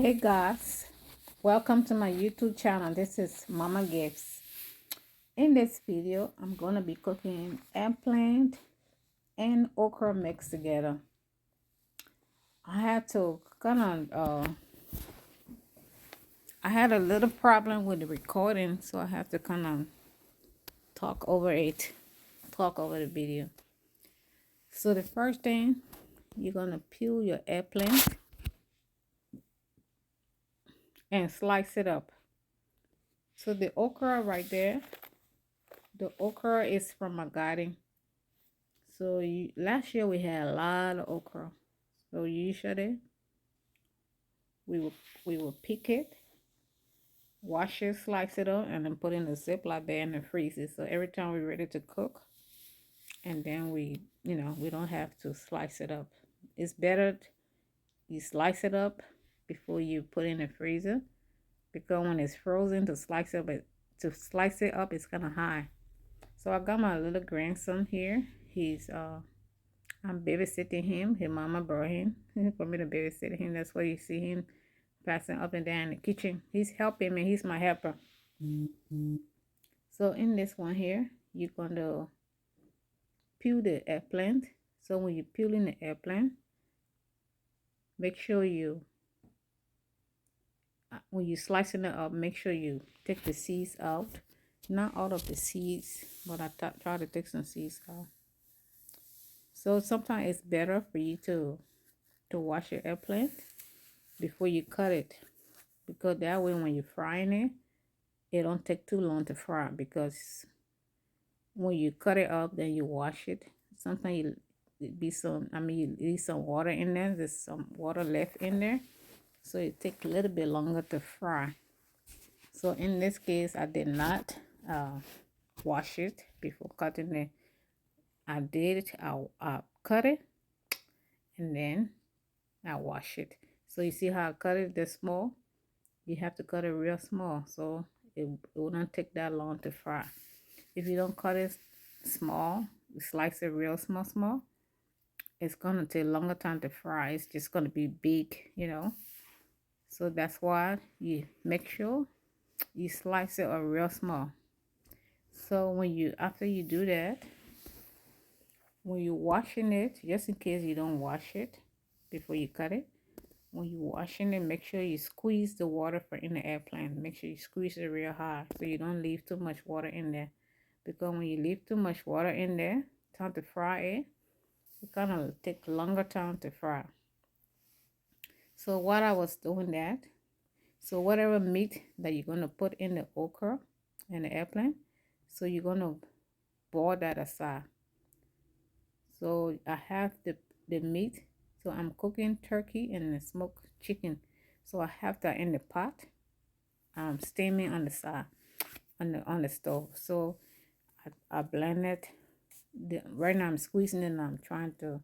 Hey guys, welcome to my YouTube channel. This is Mama Gifts. In this video, I'm going to be cooking eggplant and okra mixed together. I had to I had a little problem with the recording, so I have to talk over it, talk over the video. So the first thing, you're going to peel your eggplant and slice it up. So the okra right there, the okra is from my garden. So last year we had a lot of okra. So usually we will pick it, wash it, slice it up, and then put it in a Ziploc bag and freeze it. So every time we're ready to cook, and then we don't have to slice it up. It's better you slice it up before you put it in the freezer, because when it's frozen, to slice it up, it's kind of high. So I got my little grandson here. I'm babysitting him. His mama brought him for me to babysit him. That's why you see him passing up and down in the kitchen. He's helping me. He's my helper. So in this one here, you're going to peel the eggplant. So when you're peeling the eggplant, make sure when you're slicing it up, make sure you take the seeds out. Not all of the seeds, but I try to take some seeds out. So sometimes it's better for you to wash your eggplant before you cut it, because that way when you're frying it, it don't take too long to fry, because when you cut it up, then you wash it. Sometimes you leave some water in there. There's some water left in there, so it takes a little bit longer to fry. So in this case, I did not wash it before cutting it. I did. I cut it and then I wash it. So you see how I cut it this small? You have to cut it real small, so it wouldn't take that long to fry. If you don't cut it small, you slice it real small, it's gonna take longer time to fry. It's just gonna be big. So that's why you make sure you slice it real small. So after you do that, when you're washing it, just in case you don't wash it before you cut it, when you're washing it, make sure you squeeze the water in the eggplant. Make sure you squeeze it real hard so you don't leave too much water in there. Because when you leave too much water in there, time to fry it, it's gonna take longer time to fry. So while I was doing that, so whatever meat that you're gonna put in the okra and the eggplant, so you're gonna boil that aside. So I have the meat. So I'm cooking turkey and the smoked chicken. So I have that in the pot. I'm steaming on the side, on the stove. So I blend it. Right now I'm squeezing it and I'm trying to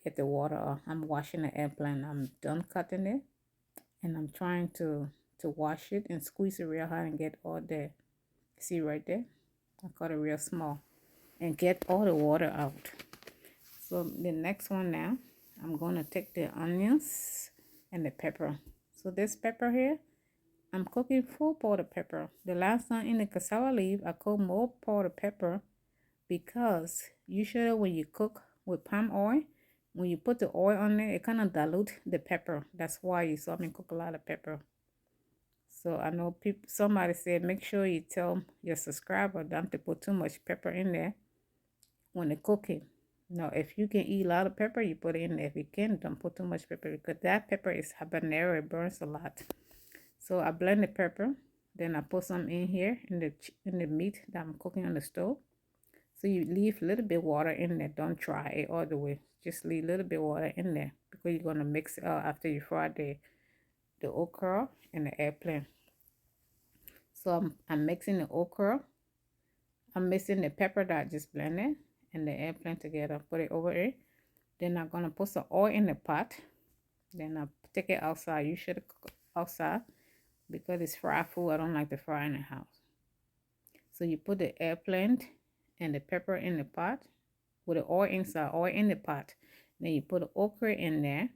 get the water off. I'm washing the eggplant. I'm done cutting it, and I'm trying to wash it and squeeze it real hard and get all the, see right there, I cut it real small, and get all the water out. So the next one now, I'm going to take the onions and the pepper. So this pepper here, I'm cooking full powder pepper. The last time in the cassava leaf, I cooked more powder pepper, because usually when you cook with palm oil, when you put the oil on there, it kind of dilute the pepper. That's why you saw me cook a lot of pepper. So I know somebody said, make sure you tell your subscriber not to put too much pepper in there when they're cooking. Now, if you can eat a lot of pepper, you put it in there. If you can, don't put too much pepper, because that pepper is habanero. It burns a lot. So I blend the pepper. Then I put some in here in the meat that I'm cooking on the stove. So you leave a little bit water in there. Don't try it all the way. Just leave a little bit water in there, because you're gonna mix it up after you fry the okra and the eggplant. So I'm mixing the okra. I'm mixing the pepper that I just blended and the eggplant together. Put it over it. Then I'm gonna put some oil in the pot. Then I take it outside. You should cook outside, because it's fried food. I don't like to fry in the house. So you put the eggplant and the pepper in the pot with the oil inside, oil in the pot. Then you put the okra in there.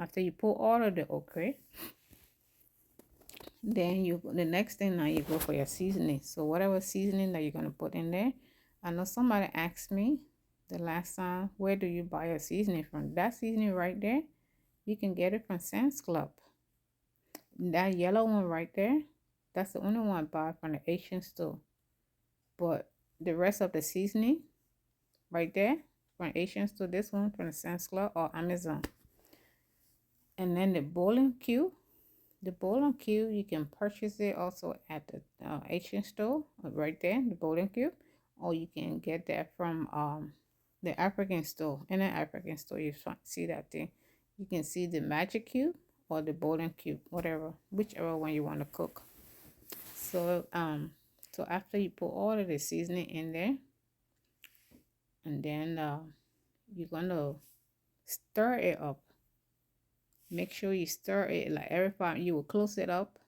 After you put all of the okra, then the next thing now you go for your seasoning. So whatever seasoning that you're gonna put in there. I know somebody asked me the last time, where do you buy your seasoning from? That seasoning right there, you can get it from Sam's Club. That yellow one right there, that's the only one I buy from the Asian store. But the rest of the seasoning right there from Asian store, this one from the Sam's Club or Amazon. And then the bowling cube. The bowling cube, you can purchase it also at the Asian store right there, the bowling cube, or you can get that from the African store. In an African store, you see that thing. You can see the magic cube or the bowling cube, whatever, whichever one you want to cook. So so after you put all of the seasoning in there, and then you're gonna stir it up. Make sure you stir it like every 5. You will close it up.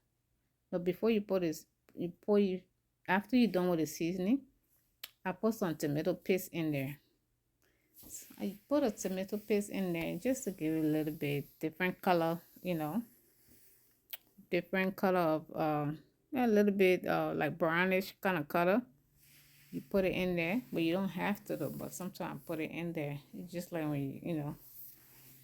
But before you put this, after you're done with the seasoning, I put some tomato paste in there. So I put a tomato paste in there just to give it a little bit different color, different color of a little bit like brownish kind of color. You put it in there, but you don't have to though. But sometimes put it in there. It's just like when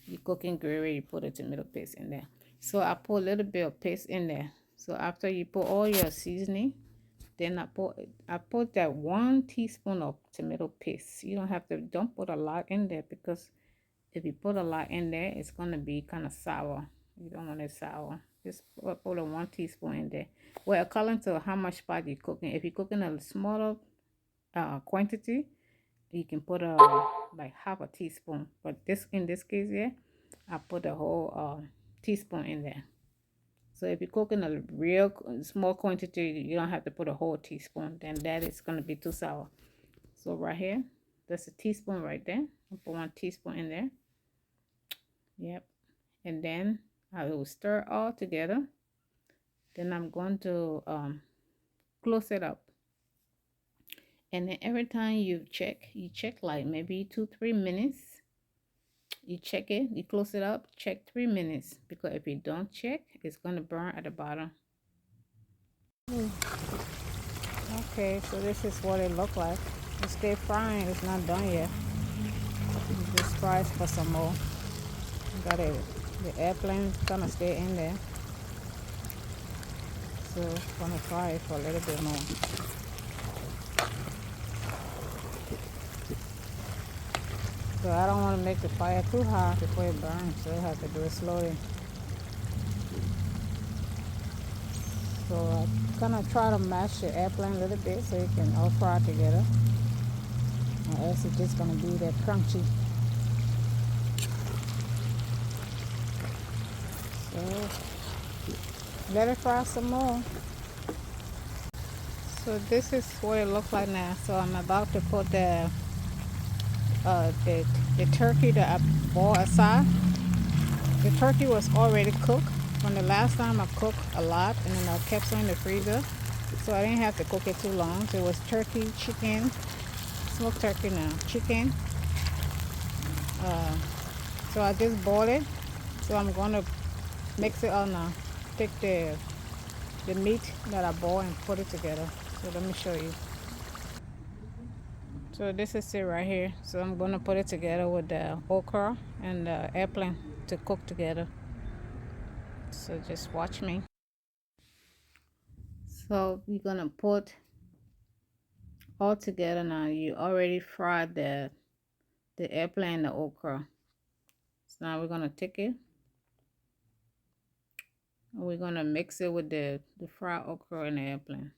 you're cooking gravy, you put a tomato paste in there. So I put a little bit of paste in there. So after you put all your seasoning, then I put that 1 teaspoon of tomato paste. You don't put a lot in there, because if you put a lot in there, it's gonna be kind of sour. You don't want it sour. Just put a 1 teaspoon in there. Well, according to how much pot you're cooking. If you're cooking a smaller quantity, you can put like half a teaspoon. But in this case here, I put a whole teaspoon in there. So if you're cooking a real small quantity, you don't have to put a whole teaspoon. Then that is going to be too sour. So right here, that's a teaspoon right there. I put 1 teaspoon in there. Yep. And then I will stir all together. Then I'm going to close it up. And then every time you check like maybe 2-3 minutes. You check it, you close it up, check 3 minutes, because if you don't check, it's going to burn at the bottom. Okay, so this is what it looked like. It's still frying, it's not done yet. You just fry it for some more. Got it, the airplane gonna stay in there. So I'm gonna fry it for a little bit more. So I don't want to make the fire too hot before it burns, so I have to do it slowly. So I'm gonna try to mash the airplane a little bit so it can all fry together. Or else it's just gonna be that crunchy. So let it fry some more. So this is what it looks like now. So I'm about to put the turkey that I boiled aside. The turkey was already cooked. From the last time I cooked a lot, and then I kept some in the freezer, so I didn't have to cook it too long. So it was turkey, chicken, smoked turkey now, chicken. So I just boiled it. So I'm gonna mix it all now. Take the meat that I boiled and put it together. So let me show you. So this is it right here. So I'm gonna put it together with the okra and the eggplant to cook together. So just watch me. So you're gonna put all together now. You already fried the eggplant and the okra. So now we're gonna take it and we're gonna mix it with the fried okra and the eggplant.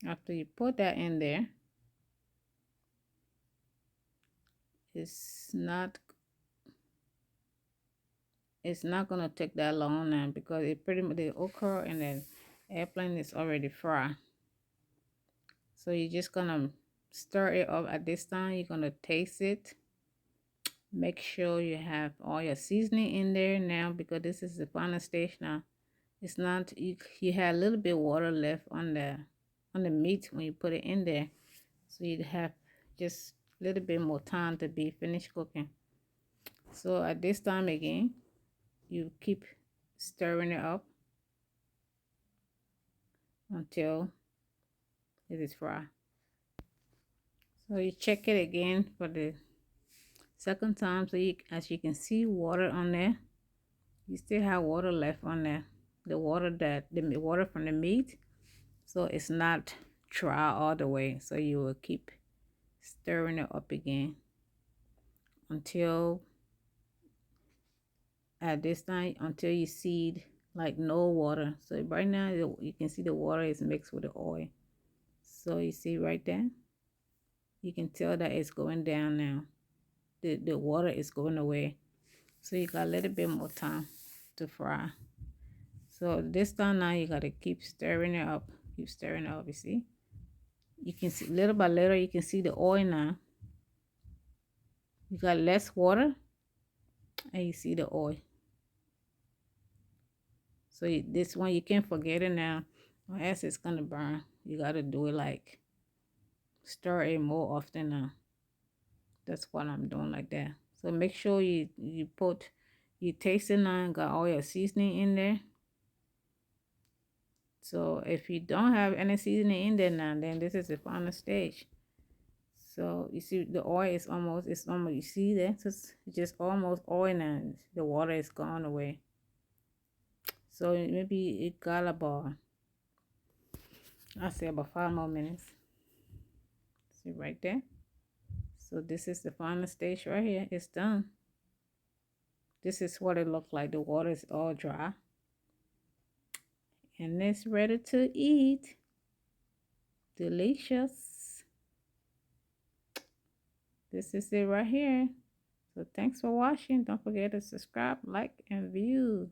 After you put that in there, it's not gonna take that long now, because it pretty much, the okra and the eggplant is already fried. So you're just gonna stir it up at this time. You're gonna taste it. Make sure you have all your seasoning in there now, because this is the final stage now. It's not, you had a little bit of water left on the meat when you put it in there. So you'd have just a little bit more time to be finished cooking. So at this time again, you keep stirring it up until it is dry. So you check it again for the second time. So you, as you can see, water on there. You still have water left on there. The water the water from the meat. So it's not dry all the way. So you will keep stirring it up again until at this time until you see like no water. So right now you can see the water is mixed with the oil. So you see right there, you can tell that it's going down now. The water is going away. So you got a little bit more time to fry. So this time now you gotta keep stirring it up. Keep stirring it up, you see. You can see little by little you can see the oil now. You got less water and you see the oil. So this one you can't forget it now, or else it's gonna burn. You gotta do it like stir it more often now. That's what I'm doing like that. So make sure you taste it now and got all your seasoning in there. So if you don't have any seasoning in there now, then this is the final stage. So you see the oil is almost, you see that? It's just almost oil now. The water is gone away. So maybe it got about, I say about 5 more minutes. See right there? So this is the final stage right here. It's done. This is what it looked like. The water is all dry. And it's ready to eat. Delicious. This is it right here. So thanks for watching. Don't forget to subscribe, like, and view.